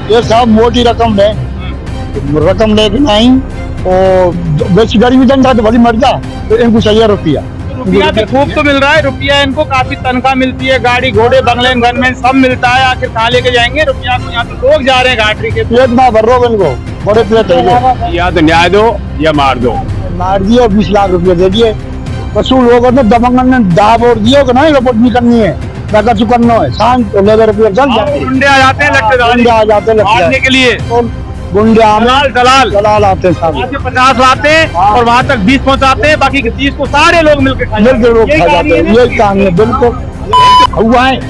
ये सब मोटी रकम है, रकम लेके नहीं और बेच गरीबी जनता तो भली मर जा, तो इनको चाहिए रुपया। रुपया तो खूब तो मिल रहा है, रुपया इनको काफी तनख्वाह मिलती है, गाड़ी घोड़े बंगले गनमैन सब मिलता है, आखिर कहाँ लेके जाएंगे रुपया को? यहाँ तो लोग जा रहे हैं घाटरी के। पेट ना भर रो इनको, बड़े पेट है, या तो न्याय दो या मार दो। मार दिए 20 लाख रुपये दे दिए, पशु लोगों ने दबंगन ने दाब और दियो कि नहीं रिपोर्ट नहीं करनी है, पैसा चुकाना है, शांत लेकर रुपये चल जाते, गुंडे आ जाते हैं गुंडे आ जाते हैं मारने के लिए, गुंडे दलाल दलाल दलाल आते हैं सारे, 50 लाते हैं और वहाँ तक 20 पहुँचाते हैं, बाकी 30 को सारे लोग मिलकर खा मिलकर लोग खा जाते हैं। यही कहानी है, बिल्कुल हुआ है।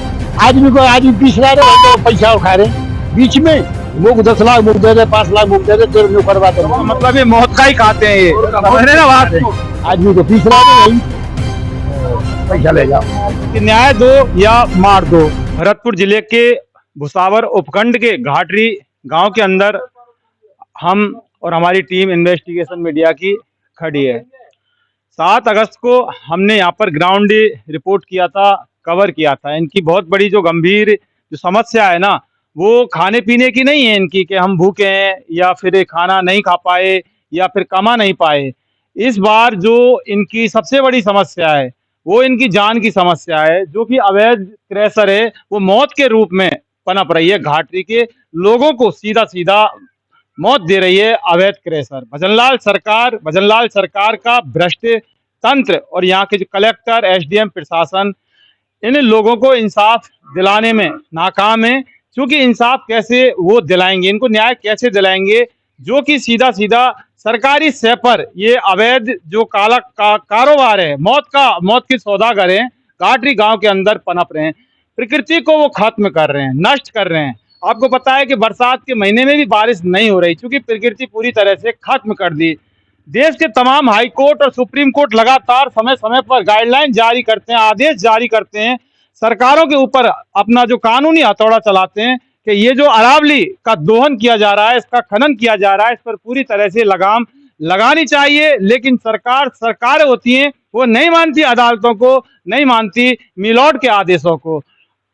आदमी को आदमी पीस रहा है तो पैसा उठा रहे बीच में, लोग 10 लाख मुख दे रहे, 5 लाख मुख दे रहे, तेरे मुँह करवाते हैं। मतलब ये मौत का ही खाते हैं, ये समझ रहे ना बात? आदमी को पीस रहा है नहीं, पैसा ले जाओ। कि न्याय दो या मार दो। भरतपुर जिले के भुसावर उपखंड के घाटरी गांव के अंदर हम और हमारी टीम इन्वेस्टिगेशन मीडिया की खड़ी है। 7 अगस्त को हमने यहाँ पर ग्राउंड रिपोर्ट किया था, कवर किया था। इनकी बहुत बड़ी जो गंभीर जो समस्या है ना, वो खाने पीने की नहीं है इनकी, कि हम भूखे हैं या फिर खाना नहीं खा पाए या फिर कमा नहीं पाए। इस बार जो इनकी सबसे बड़ी समस्या है वो इनकी जान की समस्या है, जो कि अवैध क्रैशर है वो मौत के रूप में पनप रही है। घाटरी के लोगों को सीधा सीधा मौत दे रही है अवैध क्रैशर। भजनलाल सरकार का भ्रष्ट तंत्र और यहाँ के जो कलेक्टर, एसडीएम, प्रशासन इन लोगों को इंसाफ दिलाने में नाकाम है। क्योंकि इंसाफ कैसे वो दिलाएंगे, इनको न्याय कैसे दिलाएंगे, जो कि सीधा सीधा सरकारी शय पर ये अवैध जो काला कारोबार है, मौत की सौदागर है, घाटरी गांव के अंदर पनप रहे हैं। प्रकृति को वो खत्म कर रहे हैं, नष्ट कर रहे हैं। आपको पता है कि बरसात के महीने में भी बारिश नहीं हो रही, क्योंकि प्रकृति पूरी तरह से खत्म कर दी। देश के तमाम हाई कोर्ट और सुप्रीम कोर्ट लगातार समय समय पर गाइडलाइन जारी करते हैं, आदेश जारी करते हैं, सरकारों के ऊपर अपना जो कानूनी हथौड़ा चलाते हैं कि ये जो अरावली का दोहन किया जा रहा है, इसका खनन किया जा रहा है, इस पर पूरी तरह से लगाम लगानी चाहिए। लेकिन सरकारें होती हैं वो नहीं मानती अदालतों को, नहीं मानती मिलॉर्ड के आदेशों को,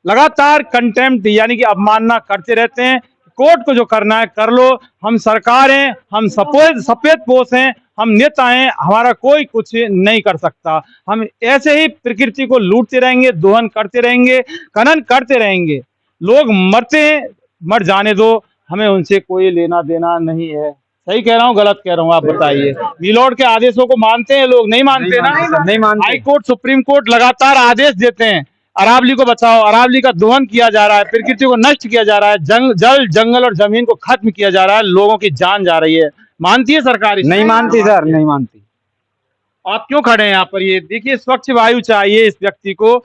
लगातार कंटेम्प्ट यानी कि अवमानना करते रहते हैं। कोर्ट को जो करना है कर लो, हम सरकार हैं, हम सफेद पोश हैं, हम नेता हैं, हमारा कोई कुछ नहीं कर सकता। हम ऐसे ही प्रकृति को लूटते रहेंगे, दोहन करते रहेंगे, खनन करते रहेंगे। लोग मरते हैं, मर जाने दो, हमें उनसे कोई लेना देना नहीं है। सही कह रहा हूँ गलत कह रहा हूँ, आप बताइए। मिलॉर्ड के आदेशों को मानते हैं लोग? नहीं मानते ना, नहीं मानते। हाई कोर्ट, सुप्रीम कोर्ट लगातार आदेश देते हैं, अरावली को बचाओ, अरावली का दोहन किया जा रहा है, प्रकृति को नष्ट किया जा रहा है, जल जंगल और जमीन को खत्म किया जा रहा है, लोगों की जान जा रही है। मानती है सरकार? नहीं मानती सर, नहीं मानती। आप क्यों खड़े हैं यहाँ पर? ये देखिए, स्वच्छ वायु चाहिए इस व्यक्ति को,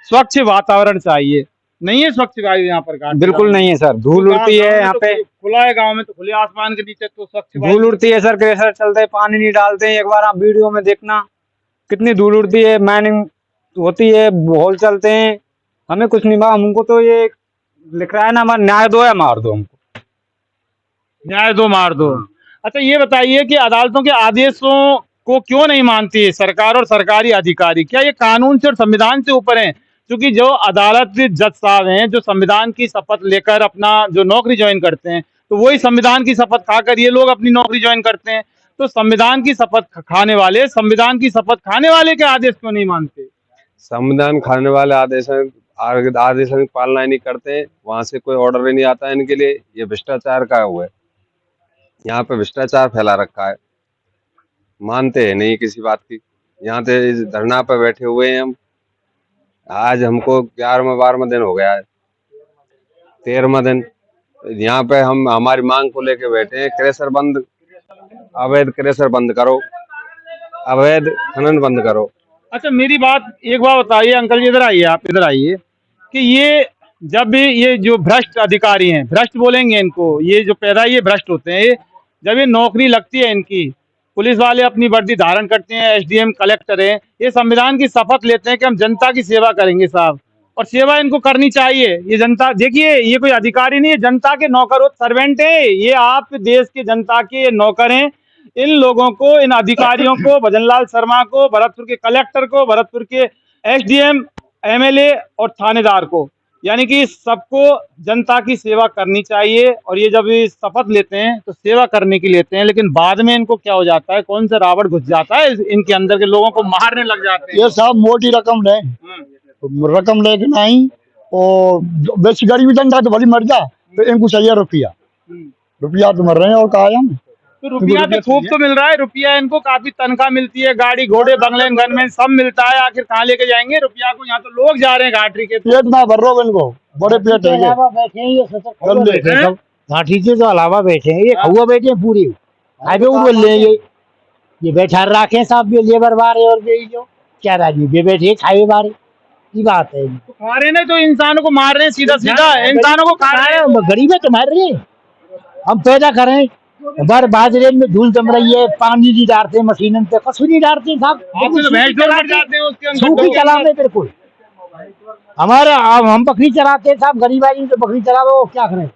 स्वच्छ वातावरण चाहिए, नहीं है स्वच्छ वायु यहाँ पर? बिल्कुल नहीं है सर, धूल उड़ती है यहाँ पे। खुला है गाँव में तो, खुले आसमान के नीचे तो स्वच्छ धूल उड़ती है सर, क्रैशर चलते पानी नहीं डालते हैं। एक बार आप वीडियो में देखना कितनी धूल उड़ती है, माइनिंग होती है, होल चलते हैं, हमें कुछ नहीं मालूम। हमको तो ये लिख रहा है ना, हमारा न्याय दो या मार दो, हमको न्याय दो मार दो। अच्छा ये बताइए कि अदालतों के आदेशों को क्यों नहीं मानती है सरकार और सरकारी अधिकारी? क्या ये कानून से और संविधान से ऊपर हैं? क्योंकि जो अदालत जज साहब हैं, जो संविधान की शपथ लेकर अपना जो नौकरी ज्वाइन करते हैं, तो वही संविधान की शपथ खाकर ये लोग अपनी नौकरी ज्वाइन करते हैं। तो संविधान की शपथ खाने वाले, संविधान की शपथ खाने वाले के आदेश क्यों नहीं मानते? संविधान खाने वाले आदेशों की पालना नहीं करते, वहां से कोई ऑर्डर ही नहीं आता है इनके लिए। ये भ्रष्टाचार का हुआ है, यहाँ पे भ्रष्टाचार फैला रखा है, मानते हैं नहीं किसी बात की। यहाँ पे इस धरना पे बैठे हुए हैं हम, आज हमको 11वां दिन हो गया है, 13वां दिन यहाँ पे हम हमारी मांग को लेके बैठे हैं। क्रैशर बंद, अवैध क्रैशर बंद करो, अवैध खनन बंद करो। अच्छा मेरी बात एक बार बताइए अंकल जी, इधर आइए, आप इधर आइए, कि ये जब भी ये जो भ्रष्ट अधिकारी हैं, भ्रष्ट बोलेंगे इनको, ये जो पैदा ये भ्रष्ट होते हैं, जब ये नौकरी लगती है इनकी, पुलिस वाले अपनी वर्दी धारण करते हैं, एसडीएम, कलेक्टर हैं, ये संविधान की शपथ लेते हैं कि हम जनता की सेवा करेंगे साहब, और सेवा इनको करनी चाहिए। ये जनता, देखिए ये कोई अधिकारी नहीं है, जनता के नौकर सर्वेंट है, ये आप देश के जनता के नौकर हैं। इन लोगों को, इन अधिकारियों को, भजनलाल शर्मा को, भरतपुर के कलेक्टर को, भरतपुर के एसडीएम, एमएलए और थानेदार को यानी कि सबको जनता की सेवा करनी चाहिए, और ये जब ये शपथ लेते हैं तो सेवा करने की लेते हैं, लेकिन बाद में इनको क्या हो जाता है, कौन सा रावण घुस जाता है इनके अंदर के लोगों को मारने लग जाते हैं। ये सब मोटी रकम ले, रकम लेके नहीं, और बेच गरीबी डंडा तो भली मर जा, तो इनको चाहिए रुपया, रुपया तो मर रहे हैं और कहा हम। तो रुपया तो खूब तो मिल रहा है, रुपया इनको काफी तनख्वाह मिलती है, गाड़ी घोड़े बंगले गनमैन सब मिलता है, आखिर कहाँ लेके जाएंगे रुपया को? यहाँ तो लोग जा रहे हैं घाटी के। पेट ना भर रहा इनको, बड़े पेट है ये। घाटी के तो अलावा बैठे हैं, ये हुआ बैठे हैं पूरी खाए बोल रहे हैं, ये बैठा रखे साहब, ये लेबर बारे और ये जो क्या राजी ये बैठे खाए बारे की बात है। तो खा रहे ना, तो इंसानों को मार रहे हैं, सीधा सीधा इंसानों को खा रहे हैं। गरीब है तो मार रहे हैं, हम पैदा करें बार बाजरे में धूल जम रही है, पानी नहीं डालते मशीन पे, कछु नहीं डालते साहब, भैंस डोर मर जाते हैं उसके अंदर। सूखी चलाते बिल्कुल हमारा, हम बकरी चलाते साहब, गरीब आदमी तो बकरी चलावे, वो क्या करें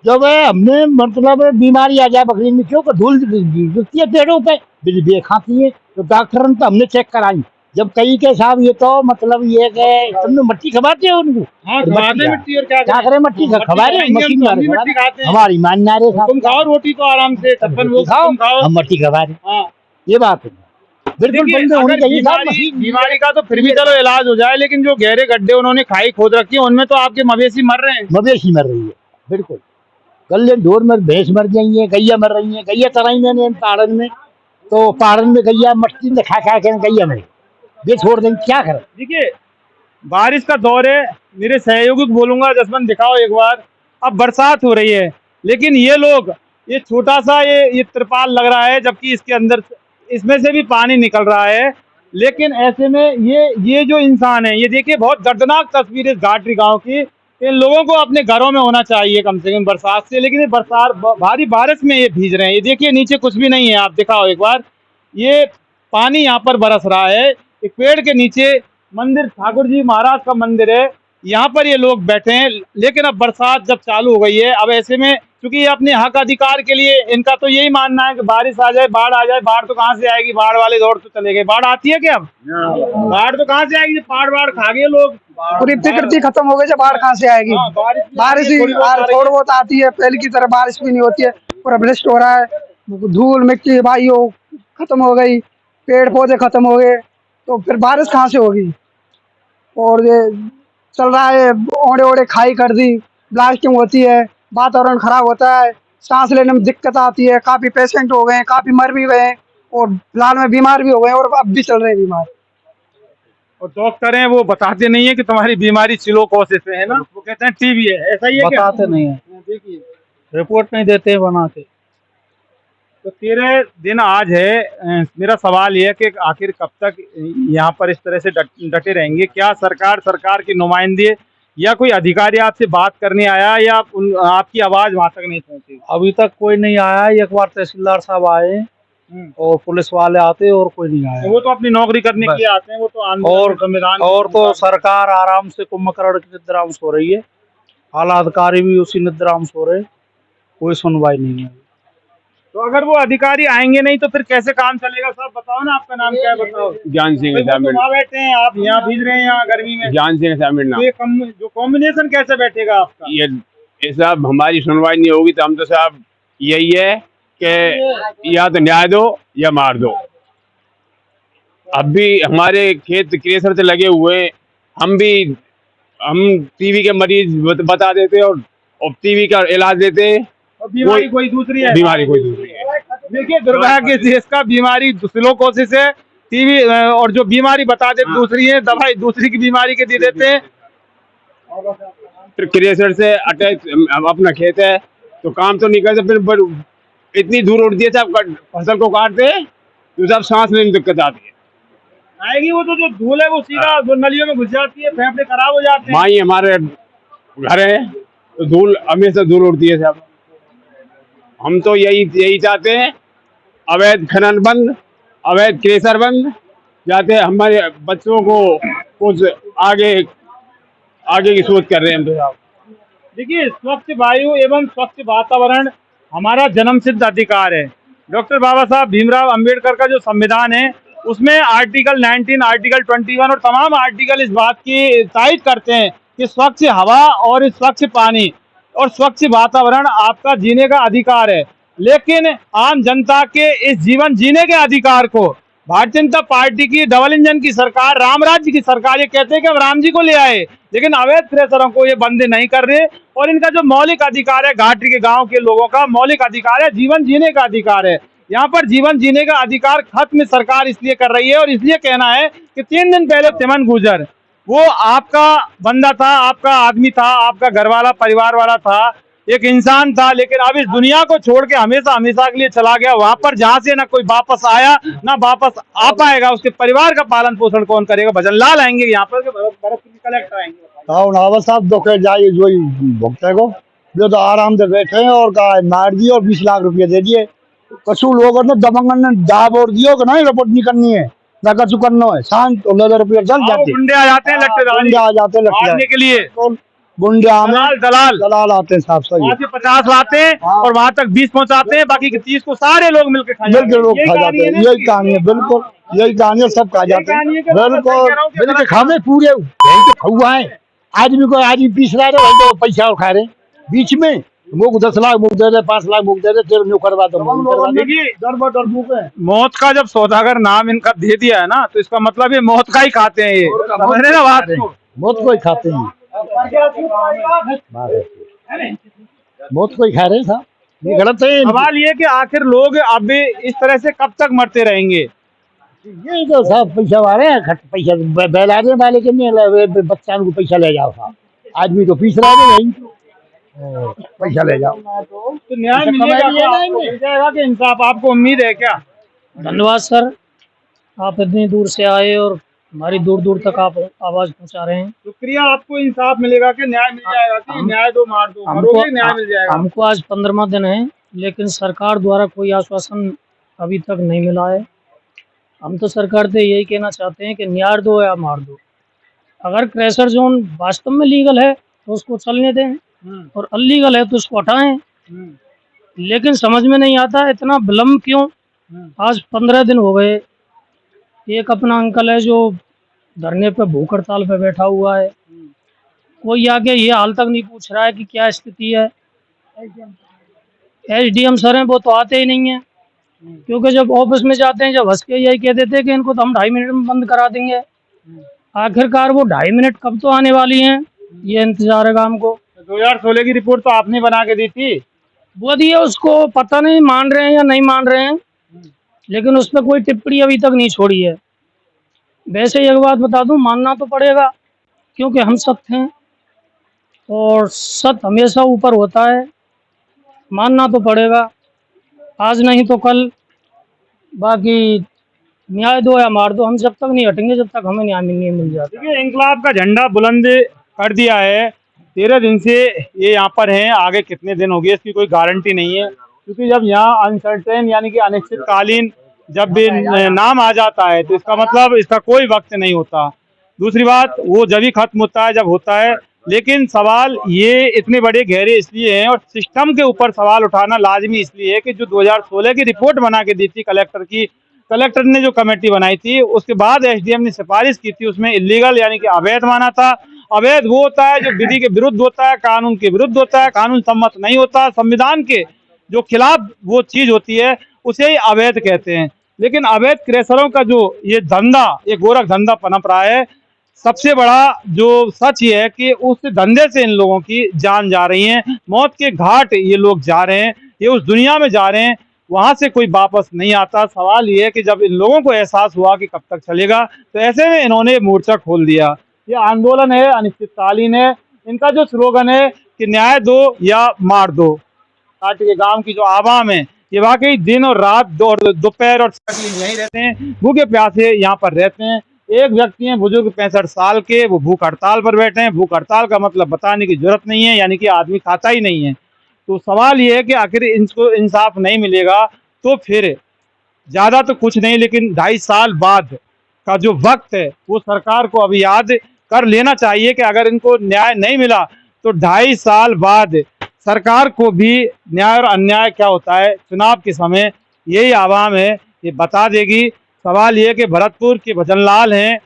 जब हमने मतलब बीमारी आ जाए बकरी में, क्यों धूल दिखती है पेड़ों पे, बिजली खाती है, तो डॉक्टर ने तो हमने चेक कराई, जब कई के साहब ये तो मतलब ये कि तुमने मट्टी खबाते हो उनको, मिट्टी और क्या करे मट्टी खबा रहे मिट्टी खाते हैं। हमारी मानना रे साहब, तुम खाओ रोटी तो आराम से, छप्पन वो खाओ, तुम खाओ, हम मट्टी खबा रहे। हाँ। ये बात है, बिल्कुल देखिए, बंद होनी अगर चाहिए साहब। बीमारी का तो फिर भी चलो इलाज हो जाए, लेकिन जो गहरे गड्ढे उन्होंने खाई खोद रखी है, उनमें तो आपके मवेशी मर रहे हैं। मवेशी मर रही है, बिल्कुल गले ढोर में भैंस मर रही है, गैया मर रही है, गैया चराई मैंने पहाड़न में, तो पहाड़न में गैया मट्टी में खा खा के गैया मरे, ये छोड़ देंगे क्या करें। देखिए बारिश का दौर है, मेरे सहयोगी को बोलूंगा जसवंत दिखाओ एक बार, अब बरसात हो रही है, लेकिन ये लोग ये छोटा सा ये तिरपाल लग रहा है, जबकि इसके अंदर इसमें से भी पानी निकल रहा है, लेकिन ऐसे में ये जो इंसान है, ये देखिए बहुत दर्दनाक तस्वीर है इस घाटी गांव की। इन लोगों को अपने घरों में होना चाहिए कम से कम बरसात से, लेकिन ये बरसात भारी बारिश में ये भीज रहे हैं। ये देखिए नीचे कुछ भी नहीं है, आप दिखाओ एक बार, ये पानी यहाँ पर बरस रहा है। एक पेड़ के नीचे मंदिर, ठाकुर जी महाराज का मंदिर है, यहाँ पर ये लोग बैठे हैं, लेकिन अब बरसात जब चालू हो गई है, अब ऐसे में क्योंकि ये अपने हक अधिकार के लिए, इनका तो यही मानना है कि बारिश आ जाए, बाढ़ आ जाए, बाढ़ तो कहाँ से आएगी, बाढ़ वाले दौड़ तो चले गए, बाढ़ आती है क्या अब? बाढ़ तो कहाँ से आएगी, बाढ़ खा गए लोग, पूरी प्रकृति खत्म हो गई, जब बाढ़ कहाँ से आएगी? बारिश ही थोड़ी बहुत आती है, पहले की तरह बारिश भी नहीं होती है, पूरा भ्रष्ट हो रहा है, धूल मिट्टी भाई हो खत्म हो गई, पेड़ पौधे खत्म हो गए, तो फिर बारिश कहाँ से होगी? और ये चल रहा है, ओढ़े ओढ़े खाई कर दी, ब्लास्टिंग होती है, वातावरण खराब होता है, सांस लेने में दिक्कत आती है, काफी पेशेंट हो गए, काफी मर भी गए, और फिलहाल में बीमार भी हो गए, और अब भी चल रहे हैं बीमार। और डॉक्टर हैं वो बताते नहीं है कि तुम्हारी बीमारी सिलोकोसिस है ना, वो कहते हैं टीबी है, ऐसा ही है क्या? बताते नहीं है, देखिए रिपोर्ट नहीं देते हैं बना के। तो 13 दिन आज है, मेरा सवाल ये है कि आखिर कब तक यहाँ पर इस तरह से डटे रहेंगे? क्या सरकार के नुमाइंदे या कोई अधिकारी आपसे बात करने आया, या आपकी आवाज वहां तक नहीं पहुंची? अभी तक कोई नहीं आया, एक बार तहसीलदार साहब आए और पुलिस वाले आते और कोई नहीं आया। वो तो अपनी नौकरी करने के लिए आते हैं, वो तो आंदोलन संविधान, और तो सरकार आराम से कुंभकर्ण की निद्रा में सो रही है, आला अधिकारी भी उसी निद्रा में सो रहे, कोई सुनवाई नहीं है। तो अगर वो अधिकारी आएंगे नहीं तो फिर कैसे काम चलेगा? साहब बताओ ना, आपका नाम क्या है, बताओ। ज्ञान सिंह वहाँ बैठे हैं, आप यहाँ भीज रहे हैं यहाँ गर्मी में। ज्ञान सिंह तो ये जो कॉम्बिनेशन कैसे बैठेगा आपका? ये साहब हमारी सुनवाई नहीं होगी तो हम तो साहब यही है कि या तो न्याय दो या मार दो। अब भी हमारे खेत क्रेशर से लगे हुए, हम टीबी के मरीज बता देते और टीबी का इलाज देते, और बीमारी कोई दूसरी है। बीमारी कोई दूसरी है। देखिए दुर्भाग्य से इसका बीमारी सिलोकोसिस है, टीबी, और जो बीमारी बता देते दूसरी है, दवाई दूसरी की बीमारी के दे देते हैं। फिर क्रेशर से अटैच अपना खेत है तो काम तो नहीं करते, फिर इतनी दूर उड़ती है साहब, फसल को काटते तो सब सांस लेने में दिक्कत आती है। आएगी वो तो जो धूल है वो सीधा जो नलियों में घुस जाती है, फेफड़े खराब हो जाते हैं। माई हमारे घर है तो धूल हमेशा धूल उड़ती है साहब। हम तो यही चाहते हैं, अवैध खनन बंद, अवैध क्रेशर बंद, जाते हमारे बच्चों को कुछ आगे की सोच कर रहे हैं हम तो साहब। देखिए स्वच्छ वायु एवं स्वच्छ वातावरण हमारा जन्मसिद्ध अधिकार है। डॉक्टर बाबा साहब भीमराव अंबेडकर का जो संविधान है उसमें आर्टिकल 19, आर्टिकल 21 और तमाम आर्टिकल इस बात की तायद करते हैं कि स्वच्छ हवा और स्वच्छ पानी और स्वच्छ वातावरण आपका जीने का अधिकार है, लेकिन आम जनता के इस जीवन जीने के अधिकार को भारतीय जनता पार्टी की डबल इंजन की सरकार, राम राज्य की सरकार, ये कहते हैं कि हम राम जी को ले आए, लेकिन अवैध थ्रेसरों को ये बंद नहीं कर रहे। और इनका जो मौलिक अधिकार है, घाटी के गांव के लोगों का मौलिक अधिकार है, जीवन जीने का अधिकार है, यहाँ पर जीवन जीने का अधिकार खत्म सरकार इसलिए कर रही है। और इसलिए कहना है कि 3 दिन पहले चिमन गुर्जर, वो आपका बंदा था, आपका आदमी था, आपका घर वाला, परिवार वाला था, एक इंसान था, लेकिन अब इस दुनिया को छोड़ के हमेशा हमेशा के लिए चला गया वहां पर, जहां से ना कोई वापस आया ना वापस आ पाएगा। उसके परिवार का पालन पोषण कौन करेगा? भजन लाल आएंगे यहाँ पर, कलेक्टर आएंगे। हाँ नावल साहब दोखे जाइए जो ही भुगते को जो तो आराम से बैठे हैं और कहा मार दिए और 20 लाख रुपये दे दिए। कछु लोगों ने दबंगन ने दाब और दियो कि नहीं रिपोर्ट नहीं करनी है ना कछु करना है, शांत रुपये चल जाते, गुंडे आ जाते हैं, गुंडे आ जाते मारने के लिए, गुंडे दलाल दलाल आते हैं साहब, सही वहाँ से 50 लाते हैं और वहां तक 20 पहुंचाते हैं, बाकी के 30 को सारे लोग मिलकर खा जाते हैं। लोग खा जाते हैं। यही कहानी है, बिल्कुल यही कहानी है, सब खा जाते हैं बिल्कुल बिल्कुल। खाने पूरे खुआ है आदमी को, आदमी पीस रहा है तो पैसा और खा रहे बीच में, मुख 10 लाख मुख दे रहे, 5 लाख मुख दे रहे, तेरे न्यू करवा दो। मौत का जब सौदागर नाम इनका दे दिया है ना, तो इसका मतलब ये मौत का ही खाते हैं, ये समझ रहे ना बात को, मौत को ही खाते हैं, मौत को ही खा रहे था, ये गलत है। सवाल ये कि आखिर लोग अब इस तरह से कब तक मरते रहेंगे? ये तो सब पैसा वाले हैं, पैसा बैलाने वाले के नहीं, बच्चा को पैसा ले जाओ साहब, आदमी तो पीस रहा है नहीं, पैसा ले जाओ तो न्याय मिल जाएगा कि इंसाफ? आपको उम्मीद है क्या? धन्यवाद सर, आप इतनी दूर से आए और हमारी दूर दूर तक आप आवाज पहुंचा रहे हैं। शुक्रिया। आपको इंसाफ मिलेगा कि न्याय मिल जाएगा कि न्याय दो मार दो, मरोगे न्याय मिल जाएगा? हमको आज 15वां दिन है, लेकिन सरकार द्वारा कोई आश्वासन अभी तक नहीं मिला है। हम तो सरकार से यही कहना चाहते हैं कि न्याय दो या मार दो। अगर क्रैशर जोन वास्तव में लीगल है तो उसको चलने दें, और अनलीगल है तो उसको हटाएं, लेकिन समझ में नहीं आता इतना विलम्ब क्यों। आज 15 दिन हो गए। एक अपना अंकल है जो धरने पे भूख हड़ताल पे बैठा हुआ है, कोई आके ये हाल तक नहीं पूछ रहा है कि क्या स्थिति है। SDM सर हैं, वो तो आते ही नहीं है, क्योंकि जब ऑफिस में जाते हैं जब हंस के यही कह देते हैं कि इनको तो हम 2.5 मिनट में बंद करा देंगे। आखिरकार वो 2.5 मिनट कब तो आने वाली हैं, ये इंतजार है हमको। 2016 की रिपोर्ट तो आपने बना के दी थी, वो दिए, उसको पता नहीं मान रहे हैं या नहीं मान रहे हैं, लेकिन उस पर कोई टिप्पणी अभी तक नहीं छोड़ी है। वैसे एक बात बता दूं, मानना तो पड़ेगा क्योंकि हम सत्य हैं और सत्य हमेशा ऊपर होता है, मानना तो पड़ेगा आज नहीं तो कल। बाकी न्याय दो या मार दो, हम जब तक नहीं हटेंगे जब तक हमें न्याय नहीं मिल जाता। देखिए इंकलाब का झंडा बुलंद कर दिया है, 13 दिन से ये यहाँ पर हैं, आगे कितने दिन हो गए इसकी कोई गारंटी नहीं है, क्योंकि जब यहाँ अनसर्टेन यानी कि अनिश्चितकालीन जब भी नाम आ जाता है तो इसका मतलब इसका कोई वक्त नहीं होता। दूसरी बात, वो जब ही खत्म होता है जब होता है। लेकिन सवाल ये इतने बड़े गहरे इसलिए हैं और सिस्टम के ऊपर सवाल उठाना लाजमी इसलिए है कि जो 2016 की रिपोर्ट बना के दी थी कलेक्टर की, कलेक्टर ने जो कमेटी बनाई थी उसके बाद SDM ने सिफारिश की थी, उसमें इलीगल यानी कि अवैध माना था। अवैध वो होता है जो विधि के विरुद्ध होता है, कानून के विरुद्ध होता है, कानून सम्मत नहीं होता, संविधान के जो खिलाफ वो चीज होती है उसे ही अवैध कहते हैं। लेकिन अवैध क्रैशरों का जो ये धंधा, ये गोरख धंधा पनप रहा है, सबसे बड़ा जो सच ये है कि उस धंधे से इन लोगों की जान जा रही है, मौत के घाट ये लोग जा रहे हैं, ये उस दुनिया में जा रहे हैं, वहां से कोई वापस नहीं आता। सवाल ये है कि जब इन लोगों को एहसास हुआ कि कब तक चलेगा, तो ऐसे में इन्होंने मोर्चा खोल दिया। ये आंदोलन है, अनिश्चितकालीन है। इनका जो स्लोगन है कि न्याय दो या मार दो, घाटी के गांव की जो आवाम है ये वाकई दिन और रात, दोपहर और यहीं रहते हैं, भूखे प्यासे यहाँ पर रहते हैं। एक व्यक्ति हैं बुजुर्ग 65 साल के, वो भूख हड़ताल पर बैठे हैं। भूख हड़ताल का मतलब बताने की जरूरत नहीं है, यानी कि आदमी खाता ही नहीं है। तो सवाल ये है कि आखिर इनको इंसाफ नहीं मिलेगा तो फिर ज़्यादा तो कुछ नहीं, लेकिन 2.5 साल बाद का जो वक्त है वो सरकार को अभी याद कर लेना चाहिए कि अगर इनको न्याय नहीं मिला तो 2.5 साल बाद सरकार को भी न्याय और अन्याय क्या होता है चुनाव के समय यही आवाम है ये बता देगी। सवाल ये कि भरतपुर के भजन लाल हैं,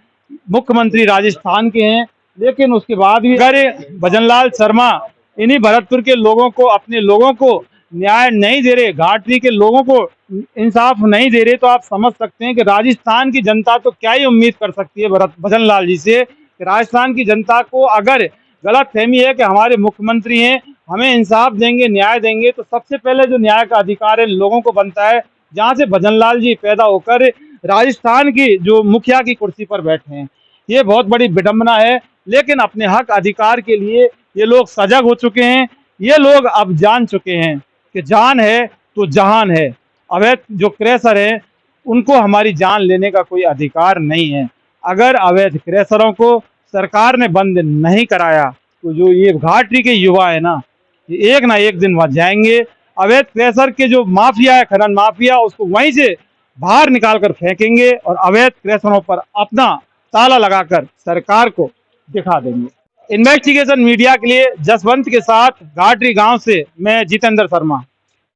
मुख्यमंत्री राजस्थान के हैं, लेकिन उसके बाद भी अगर भजनलाल शर्मा इन्हीं भरतपुर के लोगों को, अपने लोगों को न्याय नहीं दे रहे, घाटरी के लोगों को इंसाफ नहीं दे रहे, तो आप समझ सकते हैं कि राजस्थान की जनता तो क्या ही उम्मीद कर सकती है भजनलाल जी से। कि राजस्थान की जनता को अगर गलत फहमी है कि हमारे मुख्यमंत्री हैं, हमें इंसाफ देंगे, न्याय देंगे, तो सबसे पहले जो न्याय का अधिकार है लोगों को बनता है, जहाँ से भजनलाल जी पैदा होकर राजस्थान की जो मुखिया की कुर्सी पर बैठे हैं। ये बहुत बड़ी विडंबना है, लेकिन अपने हक अधिकार के लिए ये लोग सजग हो चुके हैं। ये लोग अब जान चुके हैं कि जान है तो जहान है। अवैध जो क्रैशर है उनको हमारी जान लेने का कोई अधिकार नहीं है। अगर अवैध क्रैशरों को सरकार ने बंद नहीं कराया तो जो ये घाटरी के युवा है ना, ये एक ना एक दिन वहां जाएंगे। अवैध क्रैशर के जो माफिया है, खनन माफिया, उसको वहीं से बाहर निकाल कर फेंकेंगे और अवैध क्रैशरों पर अपना ताला लगाकर सरकार को दिखा देंगे। इन्वेस्टिगेशन मीडिया के लिए जसवंत के साथ घाटरी गांव से मैं जितेंद्र शर्मा।